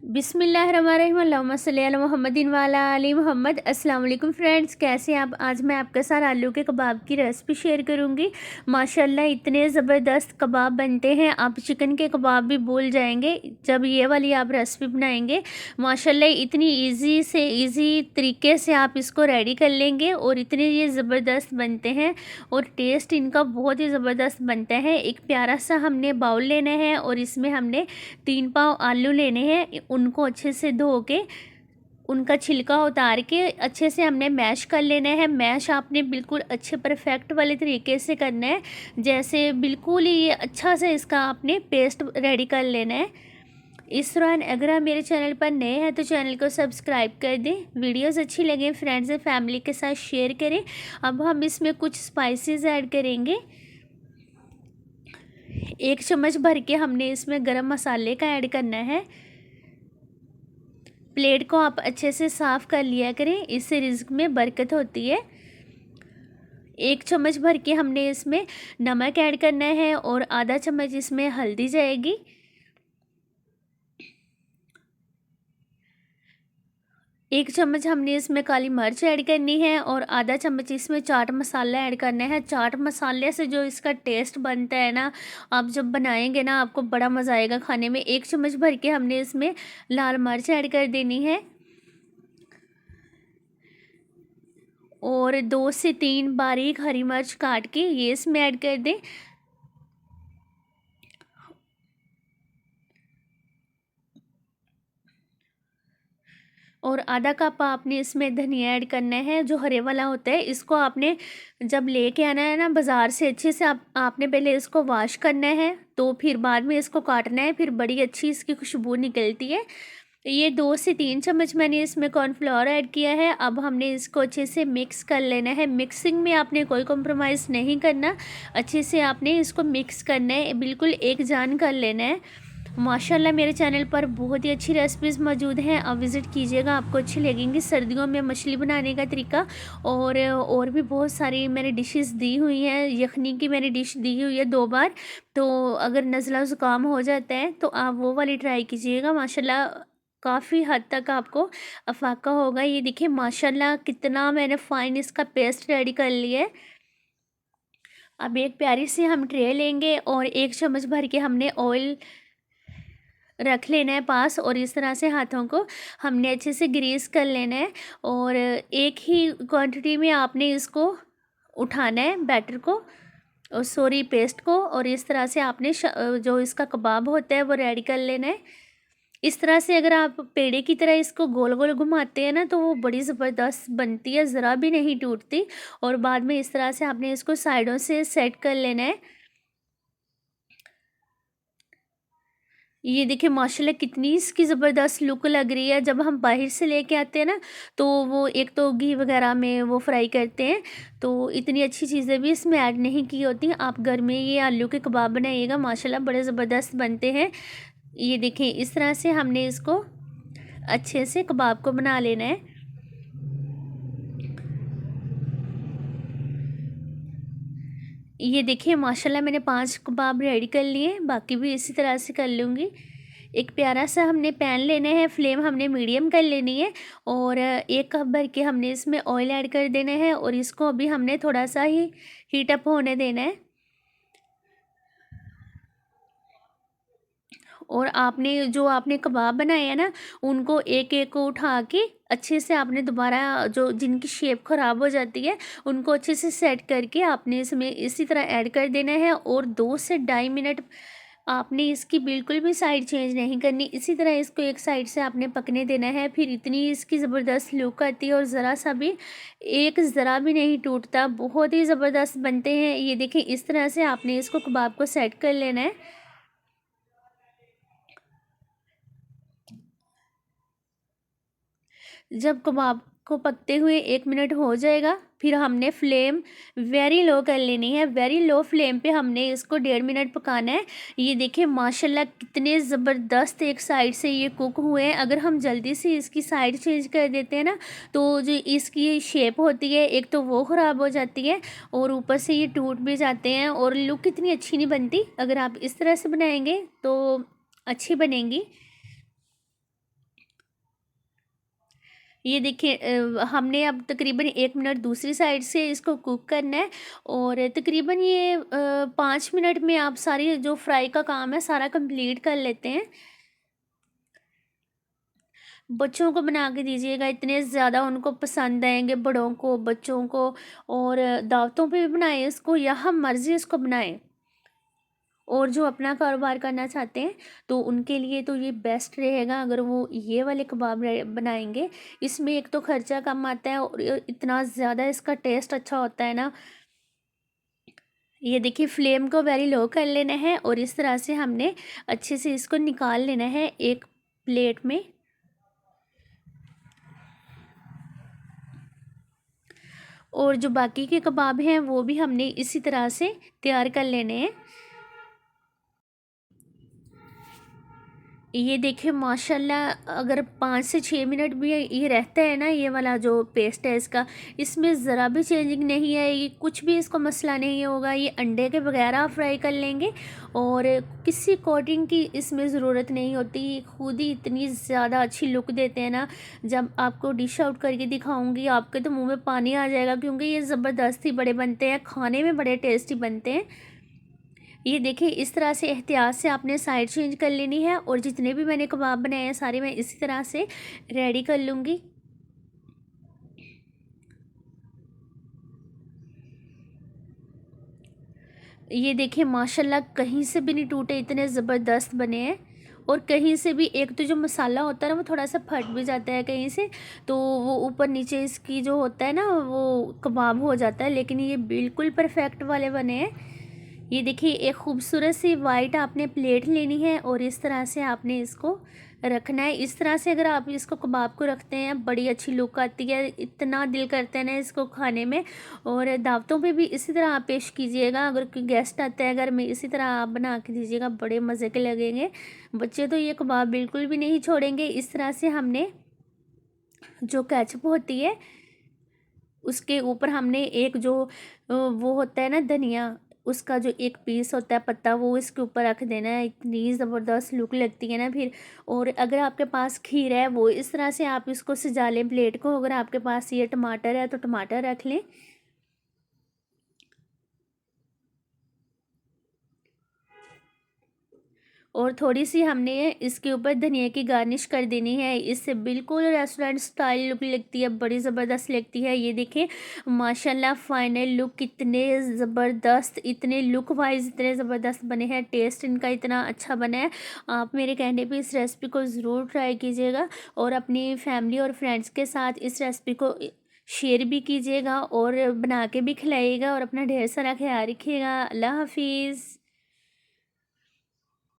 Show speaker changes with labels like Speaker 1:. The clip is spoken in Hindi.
Speaker 1: बिस्मिल्लाहिर्रहमानिर्रहीम अल्लाहुम्मा सल्ली अला मुहम्मदिन वाला आलि मोहम्मद। अस्सलाम वालेकुम फ्रेंड्स, कैसे हैं आप। आज मैं आपके साथ आलू के कबाब की रेसिपी शेयर करूंगी। माशाल्लाह इतने ज़बरदस्त कबाब बनते हैं, आप चिकन के कबाब भी भूल जाएंगे जब ये वाली आप रेसिपी बनाएंगे। माशाल्लाह इतनी इजी से इजी तरीके से आप इसको रेडी कर लेंगे और इतने ये ज़बरदस्त बनते हैं और टेस्ट इनका बहुत ही ज़बरदस्त बनता है। एक प्यारा सा हमने बाउल लेना है और इसमें हमने 3 पाव आलू लेने हैं। उनको अच्छे से धो के उनका छिलका उतार के अच्छे से हमने मैश कर लेना है। मैश आपने बिल्कुल अच्छे परफेक्ट वाले तरीके से करना है, जैसे बिल्कुल ही ये अच्छा से इसका आपने पेस्ट रेडी कर लेना है। इस दौरान अगर आप मेरे चैनल पर नए हैं तो चैनल को सब्सक्राइब कर दें। वीडियोस अच्छी लगे फ्रेंड्स एंड फैमिली के साथ शेयर करें। अब हम इसमें कुछ स्पाइसेस ऐड करेंगे। 1 चम्मच भर के हमने इसमें गरम मसाले का ऐड करना है। प्लेट को आप अच्छे से साफ़ कर लिया करें, इससे रिज़्क में बरकत होती है। 1 चम्मच भर के हमने इसमें नमक ऐड करना है और आधा चम्मच इसमें हल्दी जाएगी। 1 चम्मच हमने इसमें काली मिर्च ऐड करनी है और आधा चम्मच इसमें चाट मसाला ऐड करना है। चाट मसाले से जो इसका टेस्ट बनता है ना, आप जब बनाएंगे ना आपको बड़ा मज़ा आएगा खाने में। 1 चम्मच भर के हमने इसमें लाल मिर्च ऐड कर देनी है और 2 से 3 बारीक हरी मिर्च काट के ये इसमें ऐड कर दें। और आधा कप आपने इसमें धनिया ऐड करना है, जो हरे वाला होता है। इसको आपने जब लेके आना है ना बाज़ार से, अच्छे से आपने पहले इसको वॉश करना है, तो फिर बाद में इसको काटना है, फिर बड़ी अच्छी इसकी खुशबू निकलती है। ये 2 से 3 चम्मच मैंने इसमें कॉर्नफ्लोर ऐड किया है। अब हमने इसको अच्छे से मिक्स कर लेना है। मिक्सिंग में आपने कोई कॉम्प्रोमाइज़ नहीं करना, अच्छे से आपने इसको मिक्स करना है, बिल्कुल एक जान कर लेना है। माशाल्लाह मेरे चैनल पर बहुत ही अच्छी रेसिपीज़ मौजूद हैं, आप विज़िट कीजिएगा, आपको अच्छी लगेंगी। सर्दियों में मछली बनाने का तरीका और भी बहुत सारी मैंने डिशेस दी हुई हैं। यखनी की मैंने डिश दी हुई है 2 बार, तो अगर नज़ला ज़ुकाम हो जाता है तो आप वो वाली ट्राई कीजिएगा। माशाल्लाह काफ़ी हद तक आपको अफाका होगा। ये देखिए माशाल्लाह कितना मैंने फ़ाइन इसका पेस्ट रेडी कर लिया है। अब एक प्यारी सी हम ट्रे लेंगे और 1 चम्मच भर के हमने ऑयल रख लेना है पास और इस तरह से हाथों को हमने अच्छे से ग्रीस कर लेना है और एक ही क्वांटिटी में आपने इसको उठाना है बैटर को और सॉरी पेस्ट को, और इस तरह से आपने जो इसका कबाब होता है वो रेडी कर लेना है। इस तरह से अगर आप पेड़े की तरह इसको गोल गोल घुमाते हैं ना तो वो बड़ी ज़बरदस्त बनती है, ज़रा भी नहीं टूटती। और बाद में इस तरह से आपने इसको साइडों से सेट कर लेना है। ये देखिए माशाल्लाह कितनी इसकी ज़बरदस्त लुक लग रही है। जब हम बाहर से लेके आते हैं ना तो वो एक तो घी वगैरह में वो फ्राई करते हैं, तो इतनी अच्छी चीज़ें भी इसमें ऐड नहीं की होती। आप घर में ये आलू के कबाब बनाइएगा, माशाल्लाह बड़े ज़बरदस्त बनते हैं। ये देखिए इस तरह से हमने इसको अच्छे से कबाब को बना लेना है। ये देखिए माशाल्लाह मैंने 5 कबाब रेडी कर लिए, बाकी भी इसी तरह से कर लूँगी। एक प्यारा सा हमने पैन लेना है, फ्लेम हमने मीडियम कर लेनी है और 1 कप भर के हमने इसमें ऑयल ऐड कर देना है और इसको अभी हमने थोड़ा सा ही हीट अप होने देना है। और आपने कबाब बनाए हैं ना, उनको एक-एक को उठा के अच्छे से आपने दोबारा जो जिनकी शेप ख़राब हो जाती है, उनको अच्छे से सेट करके आपने इसमें इसी तरह ऐड कर देना है और 2 से ढाई मिनट आपने इसकी बिल्कुल भी साइड चेंज नहीं करनी। इसी तरह इसको एक साइड से आपने पकने देना है। फिर इतनी इसकी ज़बरदस्त लुक आती है और ज़रा भी नहीं टूटता, बहुत ही ज़बरदस्त बनते हैं। ये देखिए इस तरह से आपने इसको कबाब को सेट कर लेना है। जब कबाब को पकते हुए 1 मिनट हो जाएगा, फिर हमने फ्लेम वेरी लो कर लेनी है। वेरी लो फ्लेम पे हमने इसको 1.5 मिनट पकाना है। ये देखिए माशाल्लाह कितने ज़बरदस्त एक साइड से ये कुक हुए हैं। अगर हम जल्दी से इसकी साइड चेंज कर देते हैं ना तो जो इसकी शेप होती है एक तो वो ख़राब हो जाती है और ऊपर से ये टूट भी जाते हैं और लुक इतनी अच्छी नहीं बनती। अगर आप इस तरह से बनाएंगे तो अच्छी बनेंगी। ये देखिए हमने अब तकरीबन 1 मिनट दूसरी साइड से इसको कुक करना है और तकरीबन ये 5 मिनट में आप सारी जो फ्राई का काम है सारा कंप्लीट कर लेते हैं। बच्चों को बना के दीजिएगा, इतने ज़्यादा उनको पसंद आएंगे, बड़ों को, बच्चों को। और दावतों पे भी बनाएं इसको, यहाँ मर्ज़ी इसको बनाएं। और जो अपना कारोबार करना चाहते हैं तो उनके लिए तो ये बेस्ट रहेगा अगर वो ये वाले कबाब बनाएंगे। इसमें एक तो खर्चा कम आता है और इतना ज़्यादा इसका टेस्ट अच्छा होता है ना। ये देखिए फ्लेम को वेरी लो कर लेना है और इस तरह से हमने अच्छे से इसको निकाल लेना है एक प्लेट में। और जो बाकी के कबाब हैं वो भी हमने इसी तरह से तैयार कर लेने हैं। ये देखिए माशाल्लाह अगर 5 से 6 मिनट भी ये रहता है ना, ये वाला जो पेस्ट है इसका, इसमें ज़रा भी चेंजिंग नहीं आएगी, कुछ भी इसको मसला नहीं होगा। ये अंडे के बगैर आप फ्राई कर लेंगे और किसी कोटिंग की इसमें ज़रूरत नहीं होती। ये खुद ही इतनी ज़्यादा अच्छी लुक देते हैं ना, जब आपको डिश आउट करके दिखाऊंगी आपके तो मुंह में पानी आ जाएगा, क्योंकि ये ज़बरदस्त ही बड़े बनते हैं, खाने में बड़े टेस्टी बनते हैं। ये देखिए इस तरह से एहतियात से आपने साइड चेंज कर लेनी है और जितने भी मैंने कबाब बनाए हैं सारे मैं इसी तरह से रेडी कर लूँगी। ये देखिए माशाल्लाह कहीं से भी नहीं टूटे, इतने ज़बरदस्त बने हैं। और कहीं से भी एक तो जो मसाला होता है ना वो थोड़ा सा फट भी जाता है कहीं से, तो वो ऊपर नीचे इसकी जो होता है ना वो कबाब हो जाता है, लेकिन ये बिल्कुल परफेक्ट वाले बने हैं। ये देखिए एक खूबसूरत सी वाइट आपने प्लेट लेनी है और इस तरह से आपने इसको रखना है। इस तरह से अगर आप इसको कबाब को रखते हैं बड़ी अच्छी लुक आती है, इतना दिल करता है ना इसको खाने में। और दावतों पे भी इसी तरह आप पेश कीजिएगा, अगर कोई गेस्ट आता है घर में इसी तरह आप बना के दीजिएगा, बड़े मज़े के लगेंगे। बच्चे तो ये कबाब बिल्कुल भी नहीं छोड़ेंगे। इस तरह से हमने जो केचप होती है उसके ऊपर हमने एक जो वो होता है ना धनिया, उसका जो एक पीस होता है पत्ता, वो इसके ऊपर रख देना है। इतनी ज़बरदस्त लुक लगती है ना फिर। और अगर आपके पास खीर है वो इस तरह से आप इसको सजा लें प्लेट को। अगर आपके पास ये टमाटर है तो टमाटर रख लें। और थोड़ी सी हमने इसके ऊपर धनिया की गार्निश कर देनी है, इससे बिल्कुल रेस्टोरेंट स्टाइल लुक लगती है, बड़ी ज़बरदस्त लगती है। ये देखें माशाल्लाह फाइनल लुक कितने ज़बरदस्त, इतने लुक वाइज इतने ज़बरदस्त बने हैं, टेस्ट इनका इतना अच्छा बना है। आप मेरे कहने पे इस रेसिपी को ज़रूर ट्राई कीजिएगा और अपनी फैमिली और फ्रेंड्स के साथ इस रेसिपी को शेयर भी कीजिएगा और बना के भी खिलाइएगा। और अपना ढेर सारा ख्याल रखिएगा। अल्लाह हाफिज़।